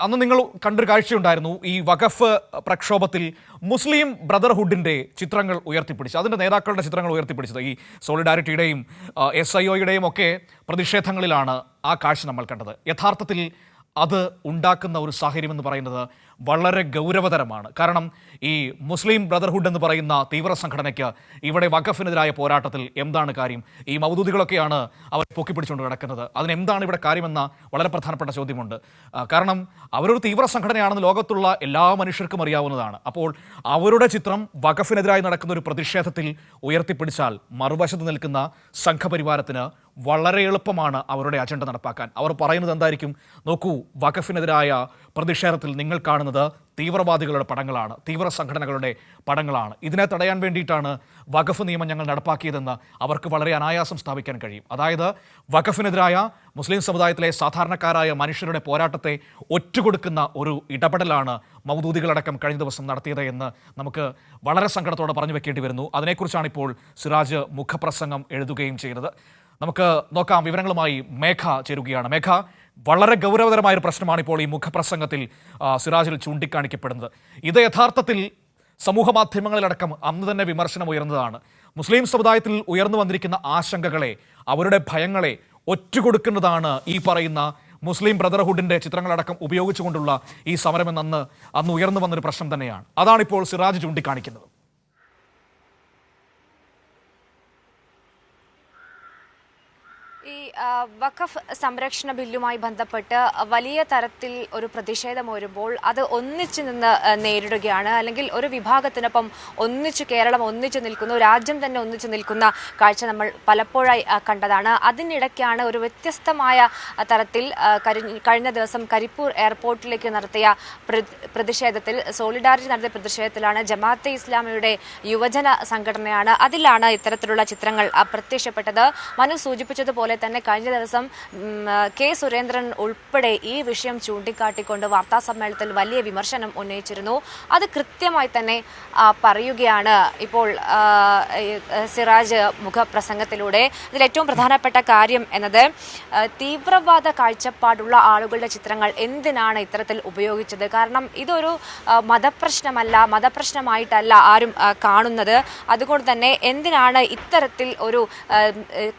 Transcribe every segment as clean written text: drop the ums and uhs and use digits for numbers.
അന്ന് നിങ്ങൾ കണ്ടൊരു കാഴ്ചയുണ്ടായിരുന്നു ഈ വഖഫ് പ്രക്ഷോഭത്തിൽ മുസ്ലിം ബ്രദർഹുഡിൻ്റെ ചിത്രങ്ങൾ ഉയർത്തിപ്പിടിച്ചത്, അതിൻ്റെ നേതാക്കളുടെ ചിത്രങ്ങൾ ഉയർത്തിപ്പിടിച്ചത്. ഈ സോളിഡാരിറ്റിയുടെയും SIOയുടെയും ഒക്കെ പ്രതിഷേധങ്ങളിലാണ് ആ കാഴ്ച നമ്മൾ കണ്ടത്. യഥാർത്ഥത്തിൽ അത് ഉണ്ടാക്കുന്ന ഒരു സാഹചര്യം എന്ന് പറയുന്നത് വളരെ ഗൗരവതരമാണ്. കാരണം ഈ മുസ്ലിം ബ്രദർഹുഡ് എന്ന് പറയുന്ന തീവ്ര സംഘടനയ്ക്ക് ഇവിടെ വഖഫിനെതിരായ പോരാട്ടത്തിൽ എന്താണ് കാര്യം? ഈ മൗദൂദികളൊക്കെയാണ് അവർ പൊക്കിപ്പിടിച്ചുകൊണ്ട് കിടക്കുന്നത്. അതിനെന്താണ് ഇവിടെ കാര്യമെന്ന വളരെ പ്രധാനപ്പെട്ട ചോദ്യമുണ്ട്. കാരണം അവരൊരു തീവ്ര സംഘടനയാണെന്ന് ലോകത്തുള്ള എല്ലാ മനുഷ്യർക്കും അറിയാവുന്നതാണ്. അപ്പോൾ അവരുടെ ചിത്രം വഖഫിനെതിരായി നടക്കുന്ന ഒരു പ്രതിഷേധത്തിൽ ഉയർത്തിപ്പിടിച്ചാൽ മറുവശത്ത് നിൽക്കുന്ന സംഘപരിവാരത്തിന് വളരെ എളുപ്പമാണ് അവരുടെ അജണ്ട നടപ്പാക്കാൻ. അവർ പറയുന്നത് എന്തായിരിക്കും? നോക്കൂ, വഖഫിനെതിരായ പ്രതിഷേധത്തിൽ നിങ്ങൾ കാണുന്നത് തീവ്രവാദികളുടെ പടങ്ങളാണ്, തീവ്ര സംഘടനകളുടെ പടങ്ങളാണ്. ഇതിനെ തടയാൻ വേണ്ടിയിട്ടാണ് വഖഫ് നിയമം ഞങ്ങൾ നടപ്പാക്കിയതെന്ന് അവർക്ക് വളരെ അനായാസം സ്ഥാപിക്കാൻ കഴിയും. അതായത് വഖഫിനെതിരായ മുസ്ലിം സമുദായത്തിലെ സാധാരണക്കാരായ മനുഷ്യരുടെ പോരാട്ടത്തെ ഒറ്റുകൊടുക്കുന്ന ഒരു ഇടപെടലാണ് മൗദൂദികളടക്കം കഴിഞ്ഞ ദിവസം നടത്തിയത് എന്ന് നമുക്ക് വളരെ സങ്കടത്തോടെ പറഞ്ഞു വെക്കേണ്ടി വരുന്നു. അതിനെക്കുറിച്ചാണ് ഇപ്പോൾ സിറാജ് മുഖപ്രസംഗം എഴുതുകയും ചെയ്തത്. നമുക്ക് നോക്കാം. വിവരങ്ങളുമായി മേഘ ചേരുകയാണ്. മേഘ, വളരെ ഗൗരവതരമായൊരു പ്രശ്നമാണ് ഇപ്പോൾ ഈ മുഖപ്രസംഗത്തിൽ സിറാജിൽ ചൂണ്ടിക്കാണിക്കപ്പെടുന്നത്. ഇത് യഥാർത്ഥത്തിൽ സമൂഹ മാധ്യമങ്ങളിലടക്കം അന്ന് തന്നെ വിമർശനം ഉയർന്നതാണ്. മുസ്ലിം സമുദായത്തിൽ ഉയർന്നു വന്നിരിക്കുന്ന ആശങ്കകളെ, അവരുടെ ഭയങ്ങളെ ഒറ്റുകൊടുക്കുന്നതാണ് ഈ പറയുന്ന മുസ്ലിം ബ്രദർഹുഡിൻ്റെ ചിത്രങ്ങളടക്കം ഉപയോഗിച്ചുകൊണ്ടുള്ള ഈ സമരമെന്ന് അന്ന് ഉയർന്നു വന്നൊരു പ്രശ്നം തന്നെയാണ്. അതാണിപ്പോൾ സിറാജ് ചൂണ്ടിക്കാണിക്കുന്നത്. ഈ വഖഫ് സംരക്ഷണ ബില്ലുമായി ബന്ധപ്പെട്ട് വലിയ തരത്തിൽ ഒരു പ്രതിഷേധം വരുമ്പോൾ അത് ഒന്നിച്ചു നിന്ന് നേരിടുകയാണ്, അല്ലെങ്കിൽ ഒരു വിഭാഗത്തിനൊപ്പം കേരളം ഒന്നിച്ചു നിൽക്കുന്നു, രാജ്യം തന്നെ ഒന്നിച്ചു നിൽക്കുന്ന കാഴ്ച നമ്മൾ പലപ്പോഴായി കണ്ടതാണ്. അതിനിടയ്ക്കാണ് ഒരു വ്യത്യസ്തമായ തരത്തിൽ കഴിഞ്ഞ ദിവസം കരിപ്പൂർ എയർപോർട്ടിലേക്ക് നടത്തിയ പ്രതിഷേധത്തിൽ, സോളിഡാരിറ്റി നടത്തിയ പ്രതിഷേധത്തിലാണ് ജമാഅത്തെ ഇസ്ലാമിയുടെ യുവജന സംഘടനയാണ്, അതിലാണ് ഇത്തരത്തിലുള്ള ചിത്രങ്ങൾ പ്രത്യക്ഷപ്പെട്ടത്. മനു സൂചിപ്പിച്ചതുപോലെ തന്നെ കഴിഞ്ഞ ദിവസം കെ സുരേന്ദ്രൻ ഉൾപ്പെടെ ഈ വിഷയം ചൂണ്ടിക്കാട്ടിക്കൊണ്ട് വാർത്താ സമ്മേളനത്തിൽ വലിയ വിമർശനം ഉന്നയിച്ചിരുന്നു. അത് കൃത്യമായി തന്നെ പറയുകയാണ് ഇപ്പോൾ സിറാജ് മുഖപ്രസംഗത്തിലൂടെ. ഇതിൽ ഏറ്റവും പ്രധാനപ്പെട്ട കാര്യം എന്നത് തീവ്രവാദ കാഴ്ചപ്പാടുള്ള ആളുകളുടെ ചിത്രങ്ങൾ എന്തിനാണ് ഇത്തരത്തിൽ ഉപയോഗിച്ചത്? കാരണം ഇതൊരു മതപ്രശ്നമല്ല, മതപ്രശ്നമായിട്ടല്ല ആരും കാണുന്നത്. അതുകൊണ്ട് തന്നെ എന്തിനാണ് ഇത്തരത്തിൽ ഒരു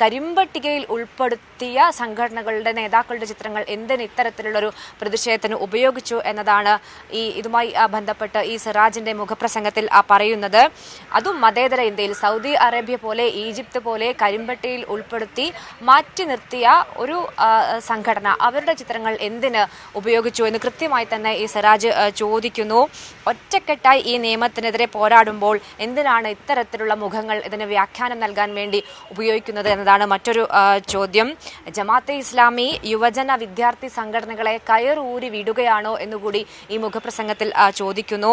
കരിമ്പട്ടികയിൽ ഉൾപ്പെടുത്തിയ സംഘടനകളുടെ നേതാക്കളുടെ ചിത്രങ്ങൾ എന്തിന് ഇത്തരത്തിലുള്ളൊരു പ്രതിഷേധത്തിന് ഉപയോഗിച്ചു എന്നതാണ് ഇതുമായി ബന്ധപ്പെട്ട് ഈ സിറാജിന്റെ മുഖപ്രസംഗത്തിൽ പറയുന്നത്. അതും മതേതര ഇന്ത്യയിൽ സൗദി അറേബ്യ പോലെ, ഈജിപ്ത് പോലെ കരിമ്പട്ടിയിൽ ഉൾപ്പെടുത്തി മാറ്റി നിർത്തിയ ഒരു സംഘടന, അവരുടെ ചിത്രങ്ങൾ എന്തിന് ഉപയോഗിച്ചു എന്ന് കൃത്യമായി തന്നെ ഈ സിറാജ് ചോദിക്കുന്നു. ഒറ്റക്കെട്ടായി ഈ നിയമത്തിനെതിരെ പോരാടുമ്പോൾ എന്തിനാണ് ഇത്തരത്തിലുള്ള മുഖങ്ങൾ ഇതിന് വ്യാഖ്യാനം നൽകാൻ വേണ്ടി ഉപയോഗിക്കുന്നത് എന്നതാണ് മറ്റൊരു ചോദ്യം. ജമാഅത്തെ ഇസ്ലാമി യുവജന വിദ്യാർത്ഥി സംഘടനകളെ കയറൂരി വിടുകയാണോ എന്നുകൂടി ഈ മുഖപ്രസംഗത്തിൽ ചോദിക്കുന്നു.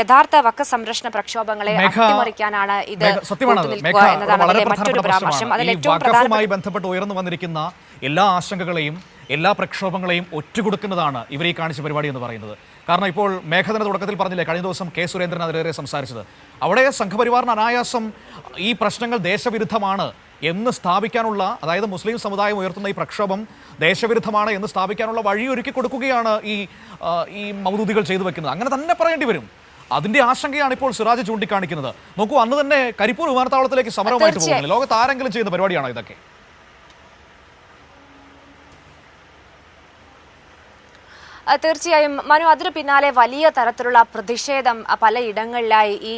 യഥാർത്ഥ വഖഫ് സംരക്ഷണ പ്രക്ഷോഭങ്ങളെ അട്ടിമറിക്കാനാണ് ഇത് എന്നതാണ് മറ്റൊരു പരാമർശം. അതിൽ ഏറ്റവും പ്രധാനമായി ബന്ധപ്പെട്ട് ഉയർന്നു വന്നിരിക്കുന്ന എല്ലാ ആശങ്കകളെയും, എല്ലാ പ്രക്ഷോഭങ്ങളെയും ഒറ്റുകൊടുക്കുന്നതാണ് ഇവർ ഈ കാണിച്ച പരിപാടി എന്ന് പറയുന്നത്. കാരണം ഇപ്പോൾ മേഘത്തിന്റെ തുടക്കത്തിൽ പറഞ്ഞില്ലേ, കഴിഞ്ഞ ദിവസം കെ സുരേന്ദ്രൻ അതിലേറെ സംസാരിച്ചത്, അവിടെ സംഘപരിവാറിന് അനായാസം ഈ പ്രശ്നങ്ങൾ ദേശവിരുദ്ധമാണ് എന്ന് സ്ഥാപിക്കാനുള്ള, അതായത് മുസ്ലിം സമുദായം ഉയർത്തുന്ന ഈ പ്രക്ഷോഭം ദേശവിരുദ്ധമാണ് എന്ന് സ്ഥാപിക്കാനുള്ള വഴിയൊരുക്കി കൊടുക്കുകയാണ് ഈ മൗദൂദികൾ ചെയ്തു വെക്കുന്നത്. അങ്ങനെ തന്നെ പറയേണ്ടി വരും. അതിന്റെ ആശങ്കയാണ് ഇപ്പോൾ സിറാജ് ചൂണ്ടിക്കാണിക്കുന്നത്. നോക്കൂ, അന്ന് തന്നെ കരിപ്പൂർ വിമാനത്താവളത്തിലേക്ക് സമരമായിട്ട് പോകുന്നത് ലോകത്ത് ആരെങ്കിലും ചെയ്യുന്ന പരിപാടിയാണോ ഇതൊക്കെ? തീർച്ചയായും മനു, അതിന് പിന്നാലെ വലിയ തരത്തിലുള്ള പ്രതിഷേധം പലയിടങ്ങളിലായി ഈ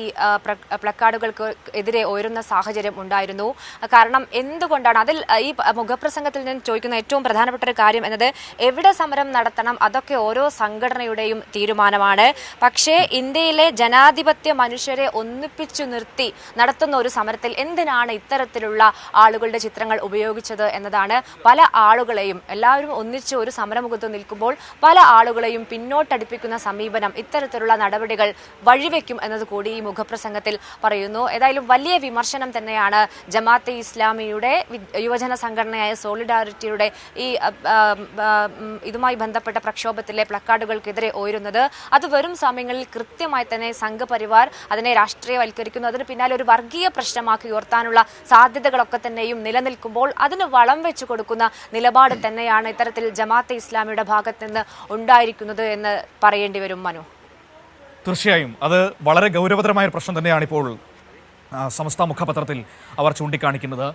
പ്ലക്കാർഡുകൾക്ക് എതിരെ ഉയരുന്ന സാഹചര്യം ഉണ്ടായിരുന്നു. കാരണം എന്തുകൊണ്ടാണ് അതിൽ ഈ മുഖപ്രസംഗത്തിൽ നിന്ന് ചോദിക്കുന്ന ഏറ്റവും പ്രധാനപ്പെട്ട ഒരു കാര്യം എന്നത് എവിടെ സമരം നടത്തണം അതൊക്കെ ഓരോ സംഘടനയുടെയും തീരുമാനമാണ്. പക്ഷേ ഇന്ത്യയിലെ ജനാധിപത്യ മനുഷ്യരെ ഒന്നിപ്പിച്ചു നിർത്തി നടത്തുന്ന ഒരു സമരത്തിൽ എന്തിനാണ് ഇത്തരത്തിലുള്ള ആളുകളുടെ ചിത്രങ്ങൾ ഉപയോഗിച്ചത് എന്നതാണ് പല ആളുകളെയും, എല്ലാവരും ഒന്നിച്ച് ഒരു സമരമുഖത്ത് നിൽക്കുമ്പോൾ പല ആളുകളെയും പിന്നോട്ടടിപ്പിക്കുന്ന സമീപനം, ഇത്തരത്തിലുള്ള നടപടികൾ വഴിവെക്കും എന്നത് കൂടി ഈ മുഖപ്രസംഗത്തിൽ പറയുന്നു. ഏതായാലും വലിയ വിമർശനം തന്നെയാണ് ജമാഅത്തെ ഇസ്ലാമിയുടെ യുവജന സംഘടനയായ സോളിഡാരിറ്റിയുടെ ഈ ഇതുമായി ബന്ധപ്പെട്ട പ്രക്ഷോഭത്തിലെ പ്ലക്കാർഡുകൾക്കെതിരെ ഉയരുന്നത്. അത് വരും സമയങ്ങളിൽ കൃത്യമായി തന്നെ സംഘപരിവാർ അതിനെ രാഷ്ട്രീയവൽക്കരിക്കുന്നു. അതിന് പിന്നാലെ ഒരു വർഗീയ പ്രശ്നമാക്കി ഉയർത്താനുള്ള സാധ്യതകളൊക്കെ തന്നെയും നിലനിൽക്കുമ്പോൾ അതിന് വളം വെച്ചു കൊടുക്കുന്ന നിലപാട് തന്നെയാണ് ഇത്തരത്തിൽ ജമാഅത്തെ ഇസ്ലാമിയുടെ ഭാഗത്ത് നിന്ന് ഉണ്ടായിരിക്കുന്നത് എന്ന് പറയേണ്ടി വരും മനു. തീർച്ചയായും അത് വളരെ ഗൗരവതരമായ ഒരു പ്രശ്നം തന്നെയാണ് ഇപ്പോൾ സമസ്ത മുഖപത്രത്തിൽ അവർ ചൂണ്ടിക്കാണിക്കുന്നത്.